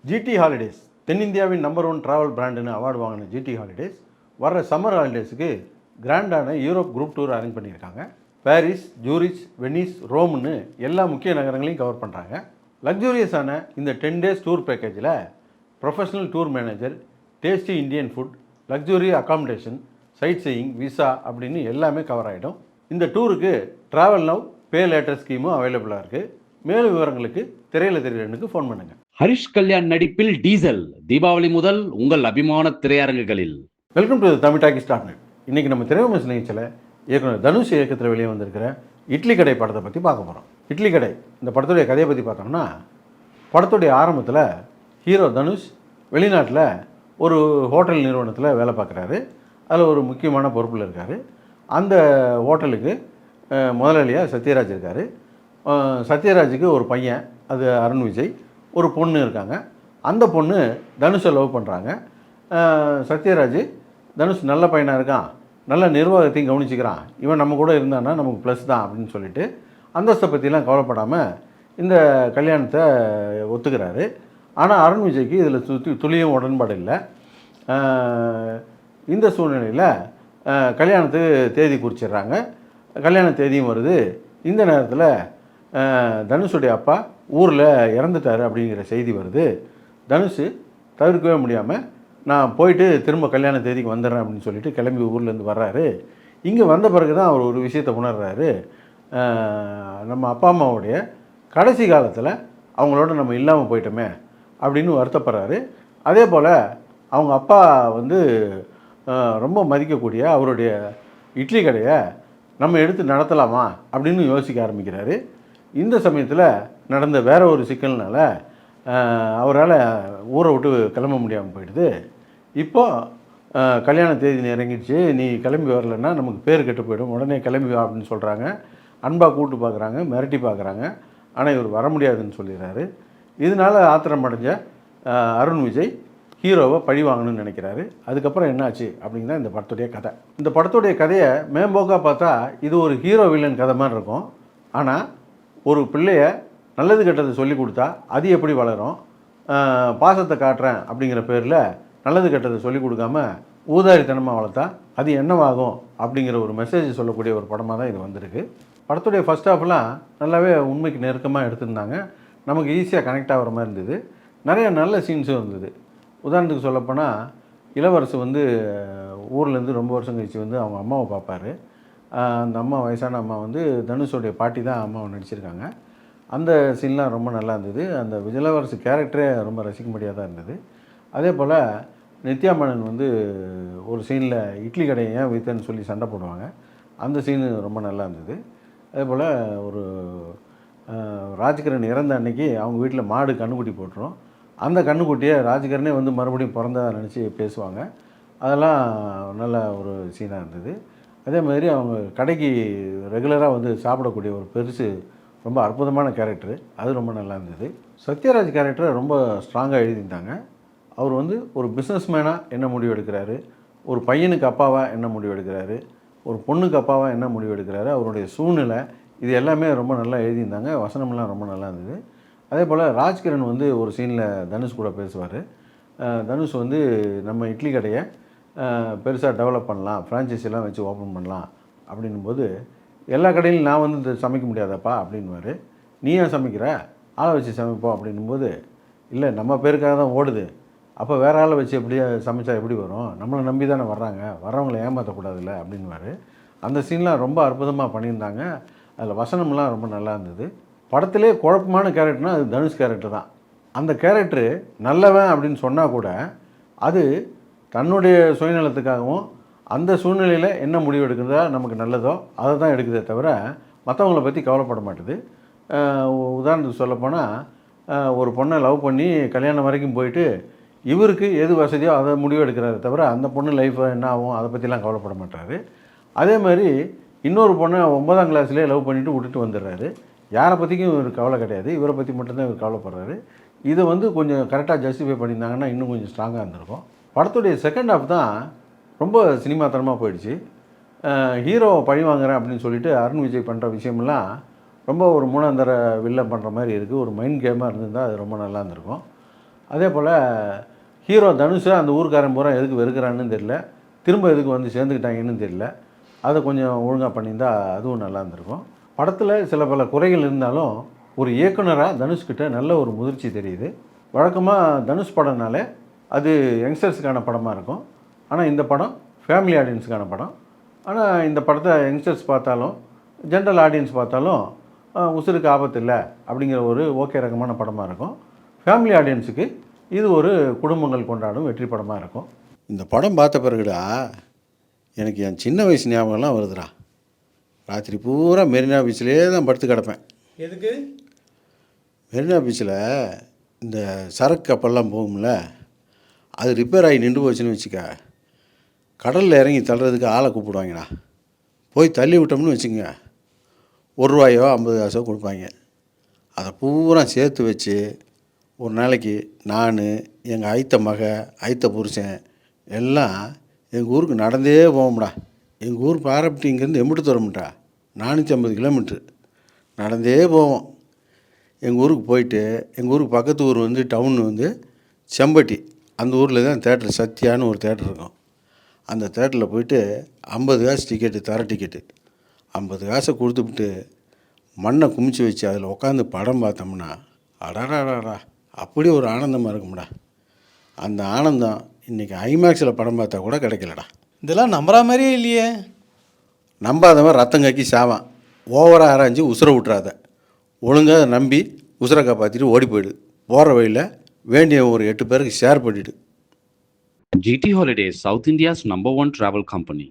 GT Holidays தென்னிந்தியாவின் number 1 travel பிராண்டுன்னு award வாங்கின ஜிடி ஹாலிடேஸ் வர்ற சம்மர் ஹாலிடேஸுக்கு கிராண்டான யூரோப் குரூப் டூர் அரேஞ்ச் பண்ணியிருக்காங்க. பாரிஸ், ஜூரிச், வெனிஸ், ரோம்னு எல்லா முக்கிய நகரங்களையும் கவர் பண்ணுறாங்க. லக்ஸூரியஸான இந்த 10 டேஸ் டூர் பேக்கேஜில் professional tour manager, tasty Indian food, luxury accommodation, sightseeing, visa அப்படின்னு எல்லாமே கவர் ஆகிடும். இந்த டூருக்கு ட்ராவல் நவ் பே லேட்டர் ஸ்கீமும் அவைலபிளாக இருக்குது. மேலும் விவரங்களுக்கு திரையில் தெரியலனுக்கு ஃபோன் பண்ணுங்கள். ஹரிஷ் கல்யாண் நடிப்பில் டீசல் தீபாவளி முதல் உங்கள் அபிமான திரையரங்குகளில். Welcome to Tamil talkie start. இன்றைக்கி நம்ம திரைவிமர்சன நிகழ்ச்சியில் இயக்குனர் தனுஷ் இயக்கத்தில் வெளியே வந்திருக்கிற இட்லி கடை படத்தை பற்றி பார்க்க போகிறோம். இட்லி கடை இந்த படத்துடைய கதையை பற்றி பார்த்தோம்னா, படத்துடைய ஆரம்பத்தில் ஹீரோ தனுஷ் வெளிநாட்டில் ஒரு ஹோட்டல் நிறுவனத்தில் வேலை பார்க்குறாரு. அதில் ஒரு முக்கியமான பொறுப்பில் இருக்கார். அந்த ஹோட்டலுக்கு முதலாளியாக சத்யராஜ் இருக்கார். சத்யராஜுக்கு ஒரு பையன், அது அருண் விஜய், ஒரு பொண்ணு இருக்காங்க. அந்த பொண்ணு தனுஷை லவ் பண்ணுறாங்க. சத்யராஜ் தனுஷ் நல்ல பையனாக இருக்கான், நல்ல நிர்வாகத்தையும் கவனிச்சிக்கிறான், இவன் நம்ம கூட இருந்தான்னா நமக்கு ப்ளஸ் தான் அப்படின்னு சொல்லிட்டு அந்தஸ்தை பற்றிலாம் கவலைப்படாமல் இந்த கல்யாணத்தை ஒத்துக்கிறாரு. ஆனால் அருண் விஜய்க்கு இதில் துளியும் உடன்பாடு இல்லை. இந்த சூழ்நிலையில் கல்யாணத்துக்கு தேதி குறிச்சிடுறாங்க. கல்யாண தேதியும் வருது. இந்த நேரத்தில் தனுஷுடைய அப்பா ஊரில் இறந்துட்டார் அப்படிங்கிற செய்தி வருது. தனுஷ் தவிர்க்கவே முடியாமல் நான் போயிட்டு திரும்ப கல்யாண தேதிக்கு வந்துடுறேன் அப்படின்னு சொல்லிட்டு கிளம்பி ஊர்லேருந்து வர்றாரு. இங்கே வந்த பிறகு தான் அவர் ஒரு விஷயத்தை உணர்றாரு. நம்ம அப்பா அம்மாவுடைய கடைசி காலத்தில் அவங்களோட நம்ம இல்லாமல் போயிட்டோமே அப்படின்னு வருத்தப்படுறாரு. அதே போல் அவங்க அப்பா வந்து ரொம்ப மதிக்கக்கூடிய அவருடைய இட்லி கடையை நம்ம எடுத்து நடத்தலாமா அப்படின்னு யோசிக்க ஆரம்பிக்கிறாரு. இந்த சமயத்தில் நடந்த வேற ஒரு சிக்கல்னால அவரால் ஊரை விட்டு கிளம்ப முடியாமல் போயிடுது. இப்போது கல்யாண தேதி நெருங்கிடுச்சு, நீ கிளம்பி வரலன்னா நமக்கு பேர் கெட்டு போயிடும், உடனே கிளம்பி வா அப்படின்னு சொல்கிறாங்க. அன்பாக கூப்பிட்டு பார்க்குறாங்க, மிரட்டி பார்க்குறாங்க. ஆனால் இவர் வர முடியாதுன்னு சொல்லிடுறாரு. இதனால் ஆத்திரம் அடைஞ்ச அருண் விஜய் ஹீரோவை பழி வாங்கணும்னு நினைக்கிறாரு. அதுக்கப்புறம் என்னாச்சு அப்படிங்கிறத இந்த படத்துடைய கதை. இந்த படத்துடைய கதையை மேம்போக்காக பார்த்தா இது ஒரு ஹீரோ வில்லன் கதை மாதிரி இருக்கும். ஆனால் ஒரு பிள்ளைய நல்லது கெட்டதை சொல்லி கொடுத்தா அது எப்படி வளரும், பாசத்தை காட்டுறேன் அப்படிங்கிற பேரில் நல்லது கெட்டதை சொல்லி கொடுக்காம ஊதாரித்தனமாக வளர்த்தா அது என்னவாகும் அப்படிங்கிற ஒரு மெசேஜ் சொல்லக்கூடிய ஒரு படமாக தான் இது வந்திருக்கு. படத்துடைய ஃபஸ்ட் ஹாஃப்லாம் நல்லாவே உண்மைக்கு நெருக்கமாக எடுத்திருந்தாங்க. நமக்கு ஈஸியாக கனெக்ட் ஆகிற மாதிரி இருந்தது. நிறைய நல்ல சீன்ஸும் இருந்தது. உதாரணத்துக்கு சொல்லப்போனால் இளவரசு வந்து ஊர்லேருந்து ரொம்ப வருஷம் கழிச்சு வந்து அவங்க அம்மாவை பார்ப்பார். அந்த அம்மா, வயசான அம்மா வந்து தனுஷோடைய பாட்டி தான் அம்மாவை நடிச்சிருக்காங்க. அந்த சீன்லாம் ரொம்ப நல்லா இருந்தது. அந்த இளவரசு கேரக்டரே ரொம்ப ரசிக்கும்படியாக தான் இருந்தது. அதே போல் நித்யா மேனன் வந்து ஒரு சீனில் இட்லி கடையை ஏன் வைத்தேன்னு சொல்லி சண்டை போடுவாங்க. அந்த சீனு ரொம்ப நல்லா இருந்தது. அதே போல் ஒரு ராஜ்கிரண் இறந்த அன்னைக்கு அவங்க வீட்டில் மாடு கண்ணுக்குட்டி போட்டுரும். அந்த கண்ணுக்குட்டியை ராஜ்கிரணே வந்து மறுபடியும் பிறந்ததாக நினச்சி பேசுவாங்க. அதெல்லாம் நல்ல ஒரு சீனாக இருந்தது. அதே மாதிரி அவங்க கடைக்கு ரெகுலராக வந்து சாப்பிடக்கூடிய ஒரு பெருசு ரொம்ப அற்புதமான கேரக்டரு, அது ரொம்ப நல்லா இருந்தது. சத்யராஜ் கேரக்டரை ரொம்ப ஸ்ட்ராங்காக எழுதியிருந்தாங்க. அவர் வந்து ஒரு பிஸ்னஸ் மேனாக என்ன முடிவு எடுக்கிறாரு, ஒரு பையனுக்கு அப்பாவாக என்ன முடிவு எடுக்கிறாரு, ஒரு பொண்ணுக்கு அப்பாவாக என்ன முடிவு எடுக்கிறாரு, அவருடைய சூழ்நிலை, இது எல்லாமே ரொம்ப நல்லா எழுதியிருந்தாங்க. வசனம்லாம் ரொம்ப நல்லா இருந்தது. அதே போல் ராஜ்கிரண் வந்து ஒரு சீனில் தனுஷ் கூட பேசுவார். தனுஷ் வந்து நம்ம இட்லி கடையை பெருசாக டெவலப் பண்ணலாம், ஃப்ரான்ச்சைஸிலாம் வச்சு ஓப்பன் பண்ணலாம் அப்படின்னும்போது, எல்லா கடையிலும் நான் வந்து சமைக்க முடியாதப்பா அப்படின்வார். நீ ஏன் சமைக்கிற, ஆளை வச்சு சமைப்போம் அப்படின்னும்போது, இல்லை நம்ம பேருக்காக தான் ஓடுது, அப்போ வேறு ஆளை வச்சு எப்படியா சமைச்சா எப்படி வரும், நம்மளை நம்பி தானே வர்றாங்க, வர்றவங்களை ஏமாற்றக்கூடாதுல்ல அப்படின்வார். அந்த சீன்லாம் ரொம்ப அற்புதமாக பண்ணியிருந்தாங்க. அதில் வசனம்லாம் ரொம்ப நல்லா இருந்தது. படத்திலே குழப்பமான கேரக்டர்னால் அது தனுஷ் கேரக்டர் தான். அந்த கேரக்டரு நல்லவன் அப்படின்னு சொன்னால் கூட அது தன்னுடைய சுயநலத்துக்காகவும் அந்த சூழ்நிலையில் என்ன முடிவு எடுக்கிறதா நமக்கு நல்லதோ அதை தான் எடுக்குதே தவிர மற்றவங்கள பற்றி கவலைப்பட மாட்டுது. உதாரணத்துக்கு சொல்லப்போனால் ஒரு பொண்ணை லவ் பண்ணி கல்யாணம் வரைக்கும் போயிட்டு இவருக்கு எது வசதியோ அதை முடிவு எடுக்கிறாரு தவிர அந்த பொண்ணு லைஃப் என்ன ஆகும் அதை பற்றிலாம் கவலைப்பட மாட்டார். அதே மாதிரி இன்னொரு பொண்ணை 9ஆம் கிளாஸ்லேயே லவ் பண்ணிவிட்டு விட்டுட்டு வந்துடுறாரு. யாரை பற்றிக்கும் இவர் கவலை கிடையாது, இவரை பற்றி மட்டும்தான் இவர் கவலைப்படுறாரு. இதை வந்து கொஞ்சம் கரெக்டாக ஜஸ்டிஃபை பண்ணியிருந்தாங்கன்னா இன்னும் கொஞ்சம் ஸ்ட்ராங்காக இருந்திருக்கும். படத்துடைய செகண்ட் ஹாஃப் தான் ரொம்ப சினிமாத்தனமாக போயிடுச்சு. ஹீரோவை பழி வாங்குறேன் அப்படின்னு சொல்லிட்டு அருண் விஜய் பண்ணுற விஷயமெல்லாம் ரொம்ப ஒரு மூணாந்தர வில்லன் பண்ணுற மாதிரி இருக்குது. ஒரு மைண்ட் கேமாக இருந்திருந்தால் அது ரொம்ப நல்லா இருந்திருக்கும். அதே போல் ஹீரோ தனுஷை அந்த ஊர்க்காரன் பூரா எதுக்கு வெறுக்கிறான்னு தெரியல, திரும்ப எதுக்கு வந்து சேர்ந்துக்கிட்டாங்கன்னு தெரியல. அதை கொஞ்சம் ஒழுங்காக பண்ணியிருந்தா அதுவும் நல்லா இருந்திருக்கும். படத்தில் சில பல குறைகள் இருந்தாலும் ஒரு இயக்குனராக தனுஷ்கிட்ட நல்ல ஒரு முதிர்ச்சி தெரியுது. வழக்கமாக தனுஷ் படம்னாலே அது யங்ஸ்டர்ஸுக்கான படமாக இருக்கும். ஆனால் இந்த படம் ஃபேமிலி ஆடியன்ஸுக்கான படம். ஆனால் இந்த படத்தை யங்ஸ்டர்ஸ் பார்த்தாலும் ஜென்ரல் ஆடியன்ஸ் பார்த்தாலும் உசுருக்கு ஆபத்து இல்லை அப்படிங்கிற ஒரு ஓகே ரகமான படமாக இருக்கும். ஃபேமிலி ஆடியன்ஸுக்கு இது ஒரு குடும்பங்கள் கொண்டாடும் வெற்றி படமாக இருக்கும். இந்த படம் பார்த்த பிறகுடா எனக்கு என் சின்ன வயசு ஞாபகம்லாம் வருதுடா. ராத்திரி பூரா மெரினா பீச்சிலே தான் படுத்து கிடப்பேன். எதுக்கு? மெரினா பீச்சில் இந்த சரக்கு கப்பல்லாம் போகும்ல, அது ரிப்பேர் ஆகி நின்று போச்சுன்னு வச்சுக்க, கடலில் இறங்கி தள்ளுறதுக்கு ஆளை கூப்பிடுவாங்கடா. போய் தள்ளி விட்டோம்னு வச்சுங்க, ₹1 50 காசோ கொடுப்பாங்க. அதை பூரா சேர்த்து வச்சு ஒரு நாளைக்கு நான், எங்கள் ஐத்த மக, ஐத்த புருஷன் எல்லாம் எங்கள் ஊருக்கு நடந்தே போவோம்டா. எங்கள் ஊர் பாரப்பட்டி இங்கேருந்து எம்பிட்டு தூரம்டா, 450 கிலோமீட்ரு நடந்தே போவோம். எங்கள் ஊருக்கு போயிட்டு, எங்கள் ஊருக்கு பக்கத்து ஊர் வந்து டவுன் வந்து செம்பட்டி, அந்த ஊரில் தான் தேட்டர் சத்யான்னு ஒரு தேட்டர் இருக்கும். அந்த தேட்டரில் போயிட்டு 50 காசு டிக்கெட்டு, தர டிக்கெட்டு 50 காசை கொடுத்துவிட்டு மண்ணை குமிச்சு வச்சு அதில் உட்காந்து படம் பார்த்தோம்னா அடாடாடா அப்படி ஒரு ஆனந்தமாக இருக்கும்டா. அந்த ஆனந்தம் இன்றைக்கி ஐமேக்ஸில் படம் பார்த்தா கூட கிடைக்கலடா. இதெல்லாம் நம்புற மாதிரியே இல்லையே. நம்பாதவன் ரத்தம் கக்கி சாவான். ஓவராக ஆராய்ஞ்சு உசுரை விட்றாத. ஒழுங்காக நம்பி உசுரை காப்பாற்றிட்டு ஓடி போயிடு. போகிற வழியில் வேண்டிய ஒரு 8 பேருக்கு share பண்ணிவிடு. GT Holidays, South India's #1 travel company.